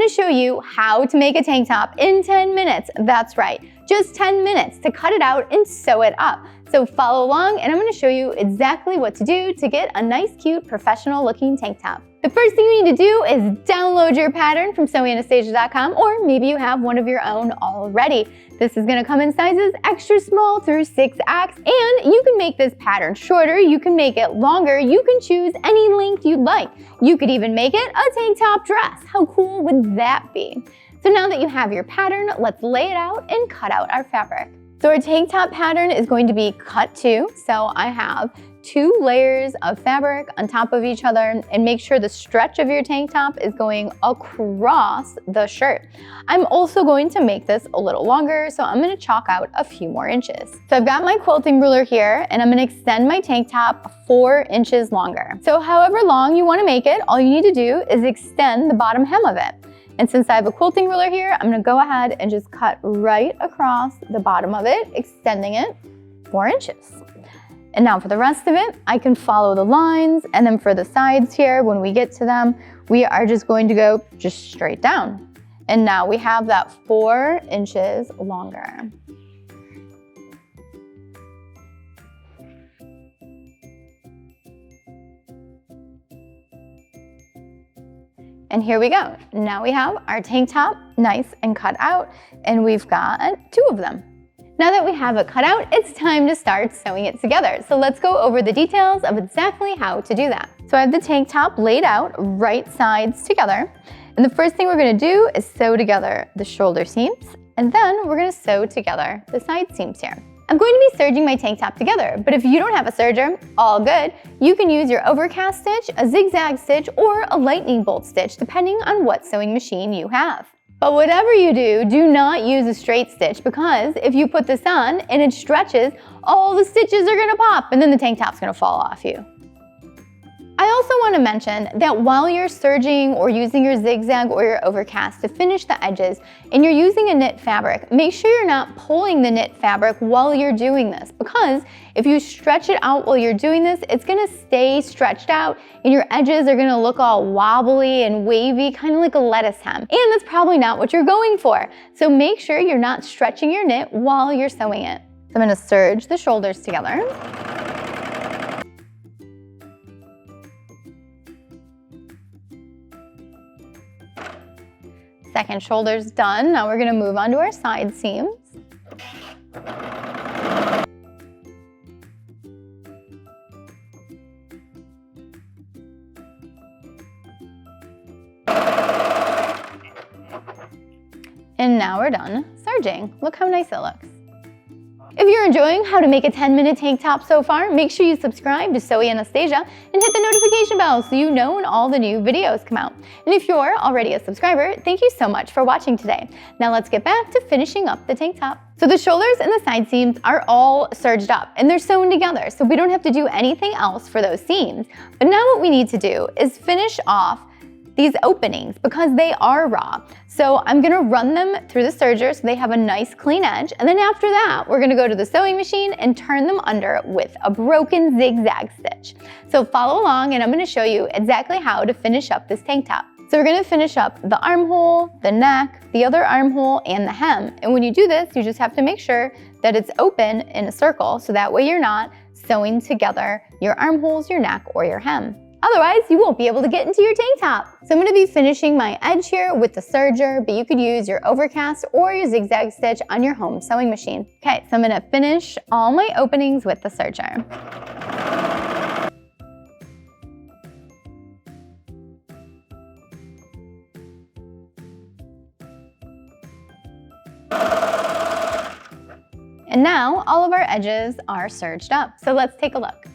gonna show you how to make a tank top in 10 minutes. That's right, just 10 minutes to cut it out and sew it up. So follow along and I'm gonna show you exactly what to do to get a nice, cute, professional looking tank top. The first thing you need to do is download your pattern from sewinganastasia.com, or maybe you have one of your own already. This is gonna come in sizes extra small through 6X, and you can make this pattern shorter, you can make it longer, you can choose any length you'd like. You could even make it a tank top dress. How cool would that be? So now that you have your pattern, let's lay it out and cut out our fabric. So our tank top pattern is going to be cut two. So I have 2 layers of fabric on top of each other, and make sure the stretch of your tank top is going across the shirt. I'm also going to make this a little longer, so I'm gonna chalk out a few more inches. So I've got my quilting ruler here, and I'm gonna extend my tank top 4 inches longer. So however long you wanna make it, all you need to do is extend the bottom hem of it. And since I have a quilting ruler here, I'm gonna go ahead and just cut right across the bottom of it, extending it 4 inches. And now for the rest of it, I can follow the lines, and then for the sides here, when we get to them, we are just going to go just straight down. And now we have that 4 inches longer. And here we go. Now we have our tank top nice and cut out, and we've got 2 of them. Now that we have it cut out, it's time to start sewing it together. So let's go over the details of exactly how to do that. So I have the tank top laid out right sides together. And the first thing we're gonna do is sew together the shoulder seams, and then we're gonna sew together the side seams here. I'm going to be serging my tank top together, but if you don't have a serger, all good. You can use your overcast stitch, a zigzag stitch, or a lightning bolt stitch, depending on what sewing machine you have. But whatever you do, do not use a straight stitch, because if you put this on and it stretches, all the stitches are gonna pop and then the tank top's gonna fall off you. I also want to mention that while you're serging or using your zigzag or your overcast to finish the edges, and you're using a knit fabric, make sure you're not pulling the knit fabric while you're doing this, because if you stretch it out while you're doing this, it's gonna stay stretched out and your edges are gonna look all wobbly and wavy, kind of like a lettuce hem. And that's probably not what you're going for. So make sure you're not stretching your knit while you're sewing it. So I'm gonna serge the shoulders together. Second shoulder's done. Now we're gonna move on to our side seams. And now we're done serging. Look how nice it looks. If you're enjoying how to make a 10-minute tank top so far, make sure you subscribe to Sew Anastasia and hit the notification bell so you know when all the new videos come out. And if you're already a subscriber, thank you so much for watching today. Now let's get back to finishing up the tank top. So the shoulders and the side seams are all serged up and they're sewn together, so we don't have to do anything else for those seams. But now what we need to do is finish off these openings because they are raw. So I'm gonna run them through the serger so they have a nice clean edge, and then after that we're gonna go to the sewing machine and turn them under with a broken zigzag stitch. So follow along and I'm gonna show you exactly how to finish up this tank top. So we're gonna finish up the armhole, the neck, the other armhole, and the hem. And when you do this, you just have to make sure that it's open in a circle so that way you're not sewing together your armholes, your neck, or your hem. Otherwise, you won't be able to get into your tank top. So I'm gonna be finishing my edge here with the serger, but you could use your overcast or your zigzag stitch on your home sewing machine. Okay, so I'm gonna finish all my openings with the serger. And now all of our edges are serged up. So let's take a look.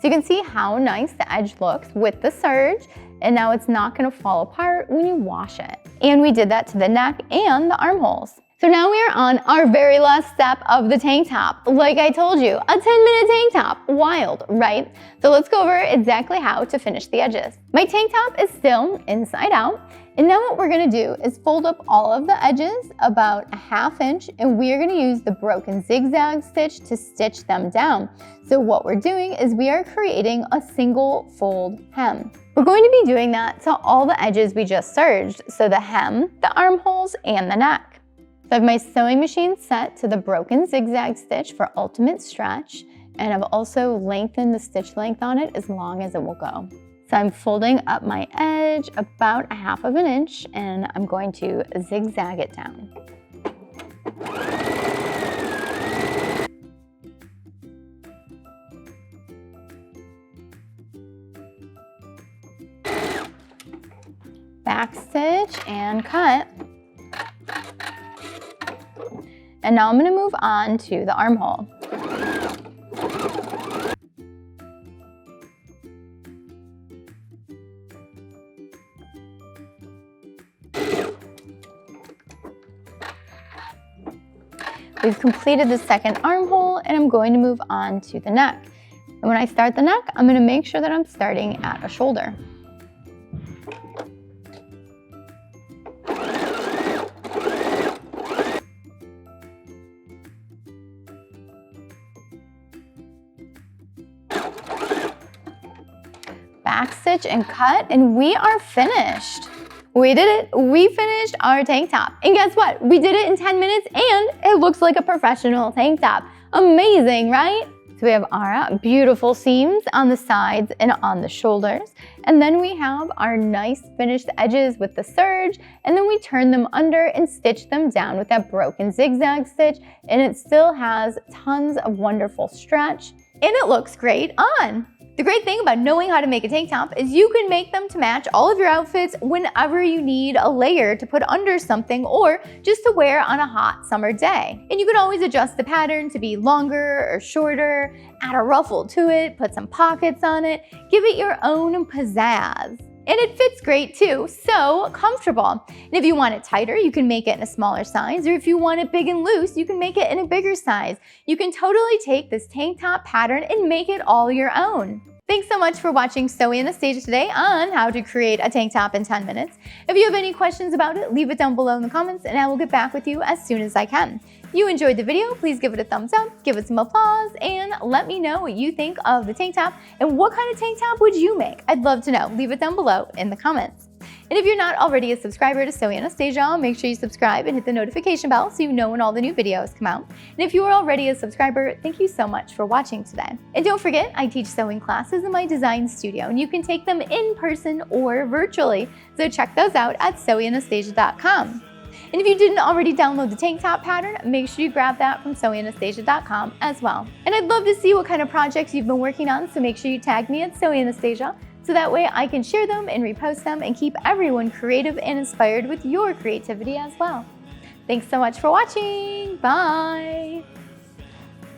So you can see how nice the edge looks with the serge, and now it's not gonna fall apart when you wash it. And we did that to the neck and the armholes. So now we are on our very last step of the tank top. Like I told you, a 10-minute tank top. Wild, right? So let's go over exactly how to finish the edges. My tank top is still inside out. And now what we're gonna do is fold up all of the edges about a ½ inch, and we are gonna use the broken zigzag stitch to stitch them down. So what we're doing is we are creating a single fold hem. We're going to be doing that to all the edges we just serged, so the hem, the armholes, and the neck. So I have my sewing machine set to the broken zigzag stitch for ultimate stretch, and I've also lengthened the stitch length on it as long as it will go. So I'm folding up my edge about 1/2 inch, and I'm going to zigzag it down. Back stitch and cut. And now I'm going to move on to the armhole. We've completed the second armhole, and I'm going to move on to the neck. And when I start the neck, I'm going to make sure that I'm starting at a shoulder. Back stitch and cut, and we are finished. We did it. We finished our tank top. And guess what? We did it in 10 minutes and it looks like a professional tank top. Amazing, right? So we have our beautiful seams on the sides and on the shoulders. And then we have our nice finished edges with the serge, and then we turn them under and stitch them down with that broken zigzag stitch, and it still has tons of wonderful stretch, and it looks great on. The great thing about knowing how to make a tank top is you can make them to match all of your outfits whenever you need a layer to put under something or just to wear on a hot summer day. And you can always adjust the pattern to be longer or shorter, add a ruffle to it, put some pockets on it, give it your own pizzazz. And it fits great too, so comfortable. And if you want it tighter, you can make it in a smaller size, or if you want it big and loose, you can make it in a bigger size. You can totally take this tank top pattern and make it all your own. Thanks so much for watching Sew Anastasia today on how to create a tank top in 10 minutes. If you have any questions about it, leave it down below in the comments and I will get back with you as soon as I can. If you enjoyed the video, please give it a thumbs up, give it some applause, and let me know what you think of the tank top and what kind of tank top would you make? I'd love to know. Leave it down below in the comments. And if you're not already a subscriber to Sew Anastasia, make sure you subscribe and hit the notification bell so you know when all the new videos come out. And if you are already a subscriber, thank you so much for watching today. And don't forget, I teach sewing classes in my design studio, and you can take them in person or virtually. So check those out at sewanastasia.com. And if you didn't already download the tank top pattern, make sure you grab that from sewanastasia.com as well. And I'd love to see what kind of projects you've been working on, so make sure you tag me at Sew Anastasia, so that way I can share them and repost them and keep everyone creative and inspired with your creativity as well. Thanks so much for watching. Bye.